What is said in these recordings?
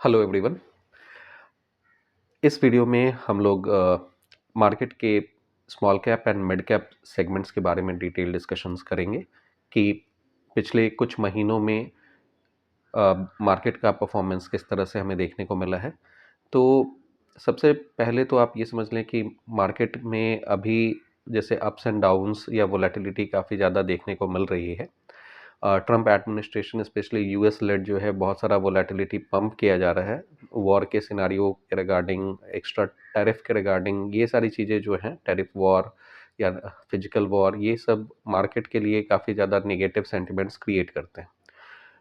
Hello everyone. इस video में हम लोग मार्केट के small cap and mid cap segments के बारे में डिटेल डिस्कशंस करेंगे कि पिछले कुछ महीनों में मार्केट का परफॉर्मेंस किस तरह से हमें देखने को मिला है। तो सबसे पहले तो आप ये समझ लें कि मार्केट में अभी जैसे अप्स एंड डाउन्स या वोलेटिलिटी काफ़ी ज़्यादा देखने को मिल रही है। Trump administration specially US led जो है बहुत सारा वोलेटिलिटी पंप किया जा रहा है वॉर के सिनारियो के रिगार्डिंग, एक्स्ट्रा टैरिफ के रिगार्डिंग। ये सारी चीज़ें जो हैं, टैरिफ वॉर या फिजिकल वॉर, ये सब मार्केट के लिए काफ़ी ज़्यादा नेगेटिव सेंटिमेंट्स क्रिएट करते हैं।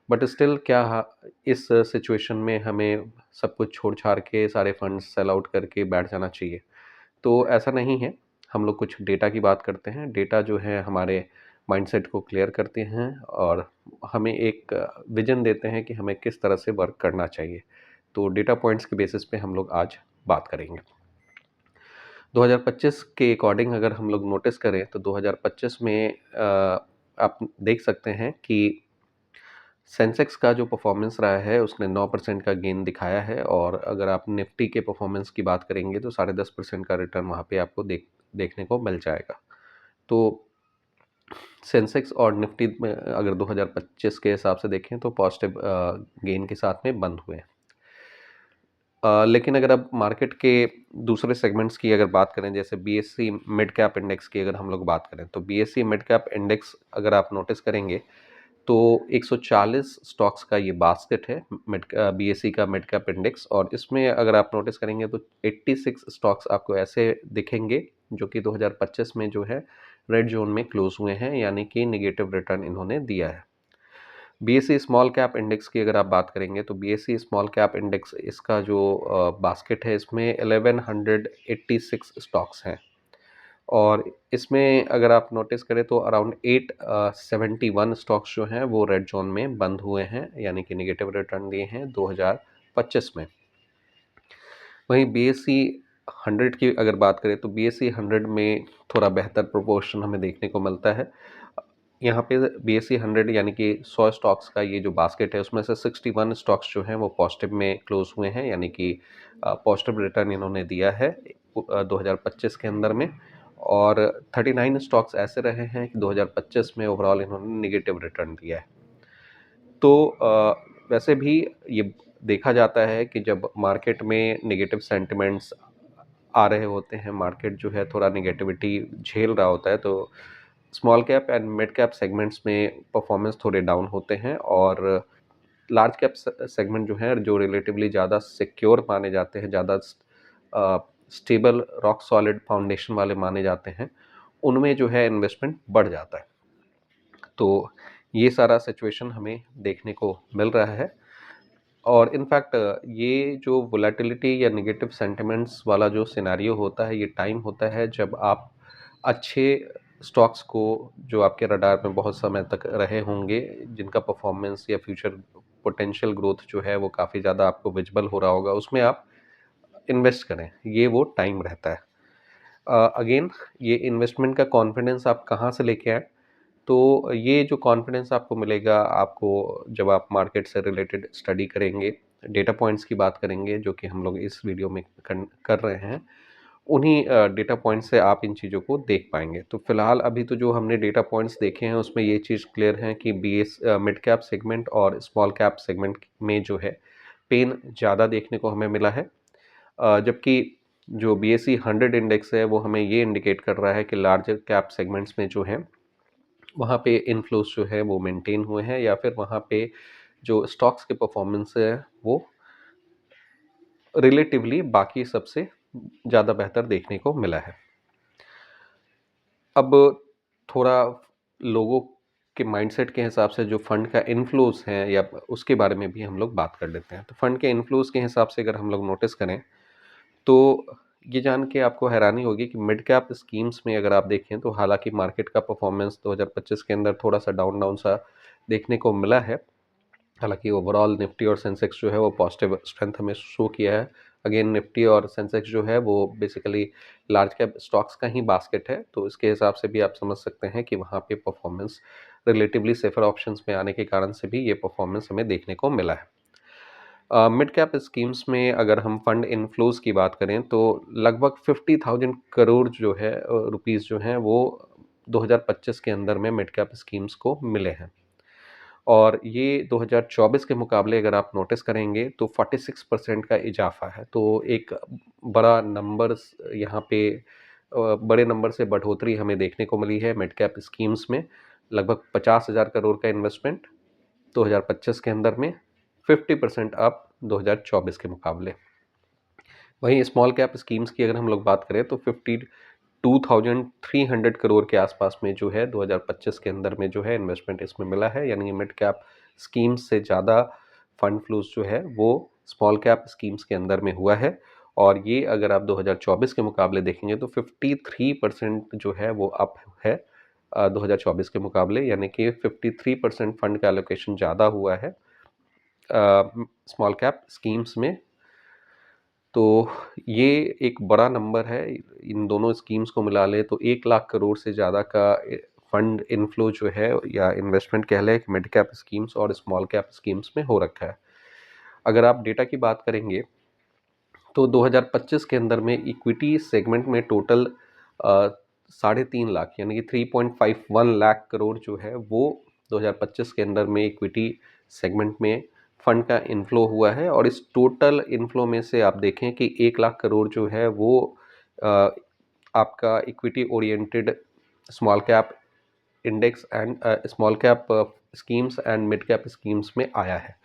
बट स्टिल क्या इस सिचुएशन में हमें सब कुछ छोड़ छाड़ के सारे फंड्स सेल आउट करके बैठ जाना चाहिए? तो ऐसा नहीं है। हम लोग कुछ डेटा की बात करते हैं। डेटा जो है हमारे माइंडसेट को क्लियर करते हैं और हमें एक विजन देते हैं कि हमें किस तरह से वर्क करना चाहिए। तो डेटा पॉइंट्स के बेसिस पे हम लोग आज बात करेंगे। 2025 के अकॉर्डिंग अगर हम लोग नोटिस करें तो 2025 में आप देख सकते हैं कि सेंसेक्स का जो परफॉर्मेंस रहा है उसने 9% का गेन दिखाया है, और अगर आप निफ्टी के परफॉर्मेंस की बात करेंगे तो 10.5% का रिटर्न वहाँ पे आपको देखने को मिल जाएगा। तो सेंसेक्स और निफ्टी में अगर 2025 के हिसाब से देखें तो पॉजिटिव गेन के साथ में बंद हुए हैं। लेकिन अगर अब मार्केट के दूसरे सेगमेंट्स की अगर बात करें, जैसे बीएसई मिड कैप इंडेक्स की अगर हम लोग बात करें, तो बीएसई मिड कैप इंडेक्स अगर आप नोटिस करेंगे तो 140 स्टॉक्स का ये बास्केट है, बीएसई का मिड कैप इंडेक्स। और इसमें अगर आप नोटिस करेंगे तो 86 स्टॉक्स आपको ऐसे दिखेंगे जो कि 2025 में जो है रेड जोन में क्लोज हुए हैं, यानी कि निगेटिव रिटर्न इन्होंने दिया है। बीएसई स्मॉल कैप इंडेक्स की अगर आप बात करेंगे तो बीएसई स्मॉल कैप इंडेक्स, इसका जो बास्केट है इसमें 1186 स्टॉक्स हैं, और इसमें अगर आप नोटिस करें तो अराउंड 871 स्टॉक्स जो हैं वो रेड जोन में बंद हुए हैं, यानी कि निगेटिव रिटर्न दिए हैं 2025 में। वहीं बीएसई 100 की अगर बात करें तो बीएसई 100 में थोड़ा बेहतर प्रोपोर्शन हमें देखने को मिलता है। यहाँ पे बीएसई 100 यानी कि 100 स्टॉक्स का ये जो बास्केट है उसमें से 61 स्टॉक्स जो हैं वो पॉजिटिव में क्लोज हुए हैं, यानी कि पॉजिटिव रिटर्न इन्होंने दिया है 2025 के अंदर में। और 39 स्टॉक्स ऐसे रहे हैं कि 2025 में ओवरऑल इन्होंने निगेटिव रिटर्न दिया है। तो वैसे भी ये देखा जाता है कि जब मार्केट में नेगेटिव सेंटिमेंट्स आ रहे होते हैं, मार्केट जो है थोड़ा नेगेटिविटी झेल रहा होता है, तो small cap and mid cap segments में परफॉर्मेंस थोड़े डाउन होते हैं, और लार्ज कैप सेगमेंट जो है, जो रिलेटिवली ज़्यादा सिक्योर माने जाते हैं, ज़्यादा स्टेबल रॉक सॉलिड फाउंडेशन वाले माने जाते हैं, उनमें जो है इन्वेस्टमेंट बढ़ जाता है। तो ये सारा सिचुएशन हमें देखने को मिल रहा है। और इनफैक्ट ये जो वोलेटिलिटी या नेगेटिव सेंटिमेंट्स वाला जो सिनेरियो होता है, ये टाइम होता है जब आप अच्छे स्टॉक्स को, जो आपके रडार में बहुत समय तक रहे होंगे, जिनका परफॉर्मेंस या फ्यूचर पोटेंशियल ग्रोथ जो है वो काफ़ी ज़्यादा आपको विजिबल हो रहा होगा, उसमें आप इन्वेस्ट करें। ये वो टाइम रहता है। अगेन, ये इन्वेस्टमेंट का कॉन्फिडेंस आप कहाँ से लेके आए? तो ये जो कॉन्फिडेंस आपको मिलेगा, आपको जब आप मार्केट से रिलेटेड स्टडी करेंगे, डेटा पॉइंट्स की बात करेंगे जो कि हम लोग इस वीडियो में कर रहे हैं, उन्हीं डेटा पॉइंट्स से आप इन चीज़ों को देख पाएंगे। तो फिलहाल अभी तो जो हमने डेटा पॉइंट्स देखे हैं उसमें ये चीज़ क्लियर है कि मिड कैप सेगमेंट और स्मॉल कैप सेगमेंट में जो है पेन ज़्यादा देखने को हमें मिला है। जबकि जो बीएसई 100 इंडेक्स है वो हमें ये इंडिकेट कर रहा है कि लार्ज कैप सेगमेंट्स में जो है वहाँ पे इन्फ्लोस जो है वो मेंटेन हुए हैं, या फिर वहाँ पे जो स्टॉक्स के परफॉर्मेंस है वो रिलेटिवली बाकी सबसे ज़्यादा बेहतर देखने को मिला है। अब थोड़ा लोगों के माइंडसेट के हिसाब से जो फंड का इन्फ्लोस है, या उसके बारे में भी हम लोग बात कर लेते हैं। तो फंड के इन्फ्लोस के हिसाब से अगर हम लोग नोटिस करें तो ये जान के आपको हैरानी होगी कि मिड कैप स्कीम्स में अगर आप देखें तो हालांकि मार्केट का परफॉर्मेंस 2025 के अंदर थोड़ा सा डाउन डाउन सा देखने को मिला है। हालांकि ओवरऑल निफ्टी और सेंसेक्स जो है वो पॉजिटिव स्ट्रेंथ हमें शो किया है। अगेन, निफ्टी और सेंसेक्स जो है वो बेसिकली लार्ज कैप स्टॉक्स का ही बास्केट है, तो इसके हिसाब से भी आप समझ सकते हैं कि वहाँ पे परफॉर्मेंस रिलेटिवली सेफर ऑप्शंस में आने के कारण से भी ये परफॉर्मेंस हमें देखने को मिला है। मिड कैप स्कीम्स में अगर हम फंड इनफ्लोज की बात करें तो लगभग 50,000 करोड़ जो है रुपीस जो हैं वो 2025 के अंदर में मिड कैप स्कीम्स को मिले हैं। और ये 2024 के मुकाबले अगर आप नोटिस करेंगे तो 46% का इजाफा है। तो एक बड़ा नंबर्स यहाँ पे बड़े नंबर से बढ़ोतरी हमें देखने को मिली है मिड कैप स्कीम्स में। लगभग 50,000 करोड़ का इन्वेस्टमेंट 2025 के अंदर में 50% अप 2024 के मुकाबले। वहीं स्मॉल कैप स्कीम्स की अगर हम लोग बात करें तो 52,300 करोड़ के आसपास में जो है 2025 के अंदर में जो है इन्वेस्टमेंट इसमें मिला है। यानी मिड कैप स्कीम्स से ज़्यादा फंड फ्लोज जो है वो स्मॉल कैप स्कीम्स के अंदर में हुआ है। और ये अगर आप 2024 के मुकाबले देखेंगे तो 53% जो है वो अप है 2024 के मुकाबले। यानी कि 53% फंड का एलोकेशन ज़्यादा हुआ है स्मॉल कैप स्कीम्स में। तो ये एक बड़ा नंबर है। इन दोनों स्कीम्स को मिला लें तो 1 लाख करोड़ से ज़्यादा का फंड इनफ्लो जो है या इन्वेस्टमेंट कह लें मिड कैप स्कीम्स और स्मॉल कैप स्कीम्स में हो रखा है। अगर आप डेटा की बात करेंगे तो 2025 के अंदर में इक्विटी सेगमेंट में टोटल 3.5 लाख यानी कि 3.51 लाख करोड़ जो है वो 2025 के अंदर में इक्विटी सेगमेंट में फंड का इनफ्लो हुआ है। और इस टोटल इनफ्लो में से आप देखें कि 1 लाख करोड़ जो है वो आपका equity oriented small cap index and small cap schemes and mid cap schemes में आया है।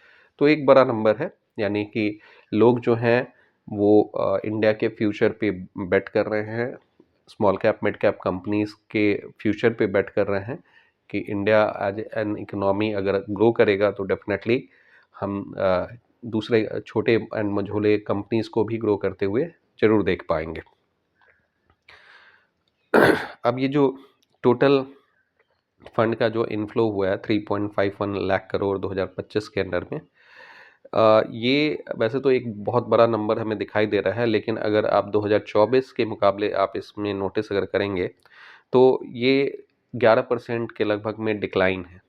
तो एक बड़ा नंबर है। यानी कि लोग जो हैं वो इंडिया के फ्यूचर पे बेट कर रहे हैं, small cap mid cap companies के फ्यूचर पे बेट कर रहे हैं कि इंडिया एज एन इकोनॉमी अगर ग्रो करेगा तो डेफिनेटली हम दूसरे छोटे एंड मझोले कंपनीज को भी ग्रो करते हुए जरूर देख पाएंगे। अब ये जो टोटल फंड का जो इनफ्लो हुआ है 3.51 लाख करोड़ 2025 के अंदर में, ये वैसे तो एक बहुत बड़ा नंबर हमें दिखाई दे रहा है। लेकिन अगर आप 2024 के मुकाबले आप इसमें नोटिस अगर करेंगे तो ये 11% के लगभग में डिक्लाइन है।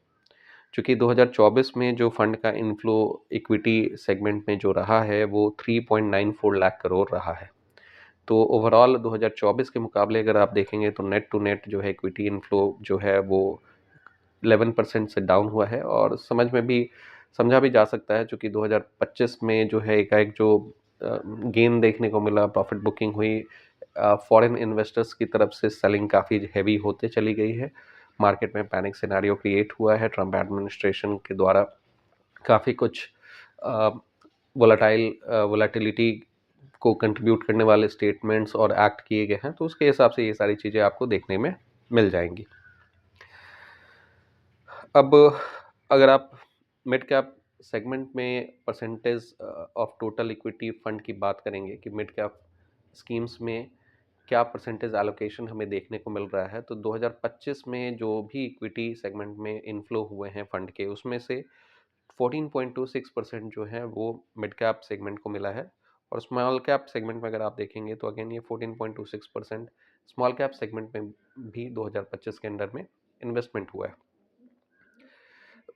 चूँकि 2024 में जो फंड का इनफ्लो इक्विटी सेगमेंट में जो रहा है वो 3.94 लाख करोड़ रहा है। तो ओवरऑल 2024 के मुकाबले अगर आप देखेंगे तो नेट टू नेट जो है इक्विटी इनफ्लो जो है वो 11% से डाउन हुआ है। और समझा भी जा सकता है चूँकि 2025 में जो है एकाएक जो गेन देखने को मिला, प्रॉफिट बुकिंग हुई, फॉरेन इन्वेस्टर्स की तरफ से सेलिंग काफ़ी हैवी होते चली गई है। मार्केट में पैनिक सिनेरियो क्रिएट हुआ है। ट्रम्प एडमिनिस्ट्रेशन के द्वारा काफ़ी कुछ वोलेटिलिटी को कंट्रीब्यूट करने वाले स्टेटमेंट्स और एक्ट किए गए हैं। तो उसके हिसाब से ये सारी चीज़ें आपको देखने में मिल जाएंगी। अब अगर आप मिड कैप सेगमेंट में percentage of total equity fund की बात करेंगे कि मिड कैप स्कीम्स में क्या परसेंटेज एलोकेशन हमें देखने को मिल रहा है, तो 2025 में जो भी इक्विटी सेगमेंट में इनफ्लो हुए हैं फंड के उसमें से 14.26% जो है वो मिड कैप सेगमेंट को मिला है। और स्मॉल कैप सेगमेंट में अगर आप देखेंगे तो अगेन ये 14.26% स्मॉल कैप सेगमेंट में भी 2025 के अंदर में इन्वेस्टमेंट हुआ है।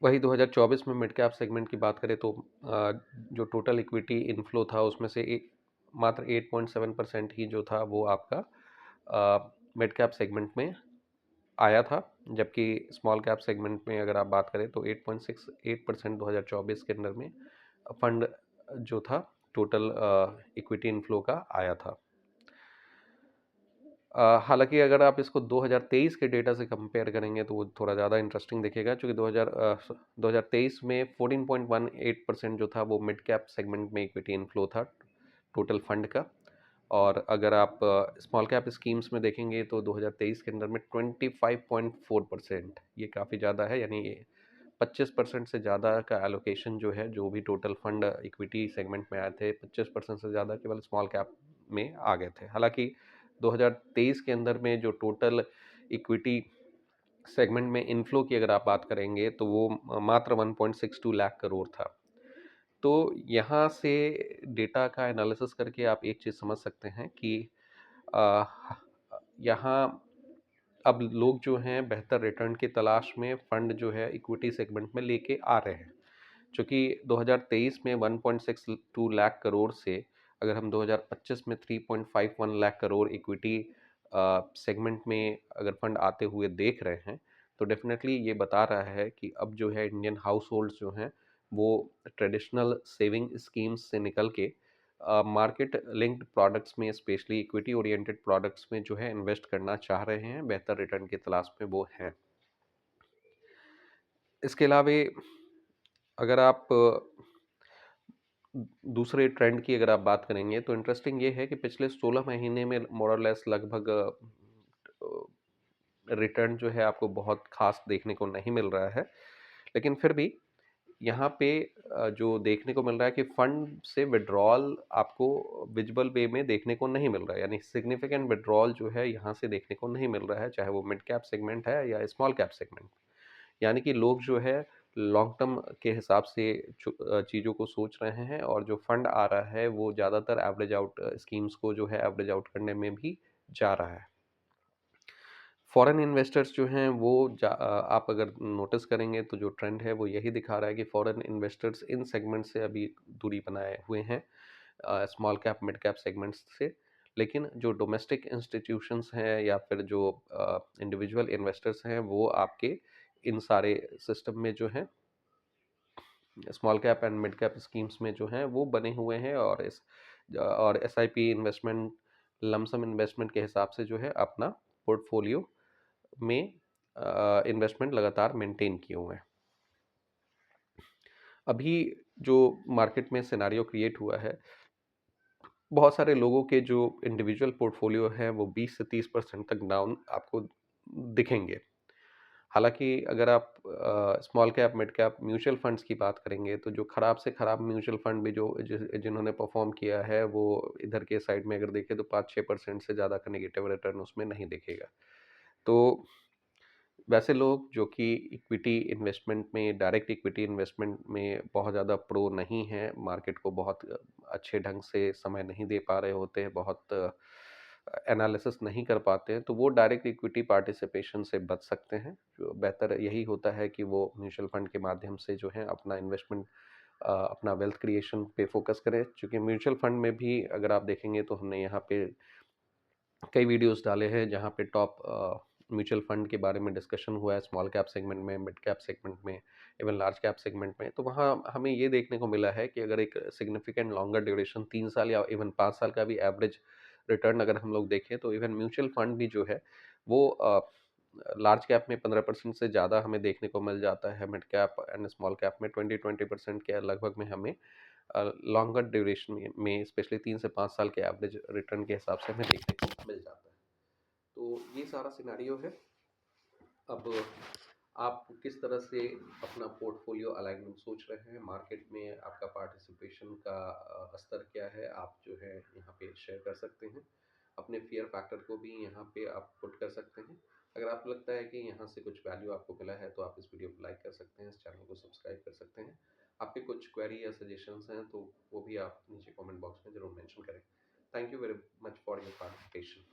वही 2024 में मिड कैप सेगमेंट की बात करें तो जो टोटल इक्विटी इनफ्लो था उसमें से मात्र 8.7% ही जो था वो आपका मिड कैप सेगमेंट में आया था। जबकि स्मॉल कैप सेगमेंट में अगर आप बात करें तो 8.68% 2024 के अंदर में फंड जो था टोटल इक्विटी इनफ्लो का आया था। हालांकि अगर आप इसको 2023 के डेटा से कंपेयर करेंगे तो वो थोड़ा ज़्यादा इंटरेस्टिंग दिखेगा क्योंकि 2023 में 14.18% जो था वो मिड कैप सेगमेंट में इक्विटी इनफ्लो था टोटल फंड का। और अगर आप स्मॉल कैप स्कीम्स में देखेंगे तो 2023 के अंदर में 25.4%, ये काफ़ी ज़्यादा है। यानी 25% से ज़्यादा का एलोकेशन जो है, जो भी टोटल फंड इक्विटी सेगमेंट में आए थे 25% से ज़्यादा केवल स्मॉल कैप में आ गए थे। हालांकि 2023 के अंदर में जो टोटल इक्विटी सेगमेंट में इनफ्लो की अगर आप बात करेंगे तो वो मात्र 1.62 लाख करोड़ था। तो यहाँ से डेटा का एनालिसिस करके आप एक चीज़ समझ सकते हैं कि यहाँ अब लोग जो हैं बेहतर रिटर्न की तलाश में फंड जो है इक्विटी सेगमेंट में लेके आ रहे हैं। चूँकि 2023 में 1.62 लाख करोड़ से अगर हम 2025 में 3.51 लाख करोड़ इक्विटी सेगमेंट में अगर फंड आते हुए देख रहे हैं, तो डेफिनेटली ये बता रहा है कि अब जो है इंडियन हाउस होल्ड्स जो हैं वो ट्रेडिशनल सेविंग स्कीम्स से निकल के मार्केट लिंक्ड प्रोडक्ट्स में, स्पेशली इक्विटी ओरिएंटेड प्रोडक्ट्स में जो है इन्वेस्ट करना चाह रहे हैं, बेहतर रिटर्न की तलाश में वो हैं। इसके अलावे अगर आप दूसरे ट्रेंड की अगर आप बात करेंगे तो इंटरेस्टिंग ये है कि पिछले 16 महीने में मोर और लेस लगभग रिटर्न जो है आपको बहुत खास देखने को नहीं मिल रहा है, लेकिन फिर भी यहाँ पे जो देखने को मिल रहा है कि फंड से विड्रॉल आपको विजिबल वे में देखने को नहीं मिल रहा है, यानी सिग्निफिकेंट विड्रॉल जो है यहाँ से देखने को नहीं मिल रहा है, चाहे वो मिड कैप सेगमेंट है या स्मॉल कैप सेगमेंट। यानी कि लोग जो है लॉन्ग टर्म के हिसाब से चीज़ों को सोच रहे हैं, और जो फंड आ रहा है वो ज़्यादातर एवरेज आउट स्कीम्स को जो है एवरेज आउट करने में भी जा रहा है। फॉरेन इन्वेस्टर्स जो हैं वो आप अगर नोटिस करेंगे तो जो ट्रेंड है वो यही दिखा रहा है कि फॉरेन इन्वेस्टर्स इन सेगमेंट से अभी दूरी बनाए हुए हैं, small cap mid cap segments से। लेकिन जो डोमेस्टिक इंस्टीट्यूशंस हैं या फिर जो इंडिविजुअल इन्वेस्टर्स हैं वो आपके इन सारे सिस्टम में जो हैं small cap and mid cap schemes में जो हैं वो बने हुए हैं, और एसआईपी इन्वेस्टमेंट, लमसम इन्वेस्टमेंट के हिसाब से जो है अपना पोर्टफोलियो में इन्वेस्टमेंट लगातार मेंटेन किए हुए हैं। अभी जो मार्केट में सिनारियो क्रिएट हुआ है, बहुत सारे लोगों के जो इंडिविजुअल पोर्टफोलियो हैं वो 20 से 30% तक डाउन आपको दिखेंगे। हालांकि अगर आप small cap mid cap mutual funds की बात करेंगे तो जो खराब से खराब म्यूचुअल फंड भी जिन्होंने परफॉर्म किया है वो इधर के साइड में अगर देखें तो 5-6% से ज़्यादा का नेगेटिव रिटर्न उसमें नहीं दिखेगा। तो वैसे लोग जो कि इक्विटी इन्वेस्टमेंट में, डायरेक्ट इक्विटी इन्वेस्टमेंट में बहुत ज़्यादा प्रो नहीं हैं, मार्केट को बहुत अच्छे ढंग से समय नहीं दे पा रहे होते हैं, बहुत एनालिसिस नहीं कर पाते हैं, तो वो डायरेक्ट इक्विटी पार्टिसिपेशन से बच सकते हैं। जो बेहतर यही होता है कि वो म्यूचुअल फंड के माध्यम से जो है अपना इन्वेस्टमेंट, अपना वेल्थ क्रिएशन पे फोकस करें। चूँकि म्यूचुअल फंड में भी अगर आप देखेंगे तो हमने यहाँ पे कई वीडियोस डाले हैं जहाँ पे टॉप म्यूचुअल फंड के बारे में डिस्कशन हुआ है, स्मॉल कैप सेगमेंट में, मिड कैप सेगमेंट में, इवन लार्ज कैप सेगमेंट में। तो वहाँ हमें ये देखने को मिला है कि अगर एक सिग्निफिकेंट लॉन्गर ड्यूरेशन 3 साल या इवन 5 साल का भी एवरेज रिटर्न अगर हम लोग देखें तो इवन म्यूचुअल फंड भी जो है वो लार्ज कैप में 15% से ज़्यादा हमें देखने को मिल जाता है, mid cap and small cap में 20% के लगभग में हमें लॉन्गर ड्यूरेशन में स्पेशली 3 से 5 साल के एवरेज रिटर्न के हिसाब से हमें देखने को मिल जाता है। तो ये सारा सिनेरियो है। अब आप किस तरह से अपना पोर्टफोलियो अलाइनमेंट सोच रहे हैं, मार्केट में आपका पार्टिसिपेशन का स्तर क्या है, आप जो है यहाँ पे शेयर कर सकते हैं। अपने फियर फैक्टर को भी यहाँ पे आप पुट कर सकते हैं। अगर आपको लगता है कि यहाँ से कुछ वैल्यू आपको मिला है तो आप इस वीडियो को लाइक कर सकते हैं, इस चैनल को सब्सक्राइब कर सकते हैं। आपके कुछ क्वेरी या सजेशंस हैं तो वो भी आप नीचे कमेंट बॉक्स में ज़रूर मेंशन करें। Thank you very much for your participation.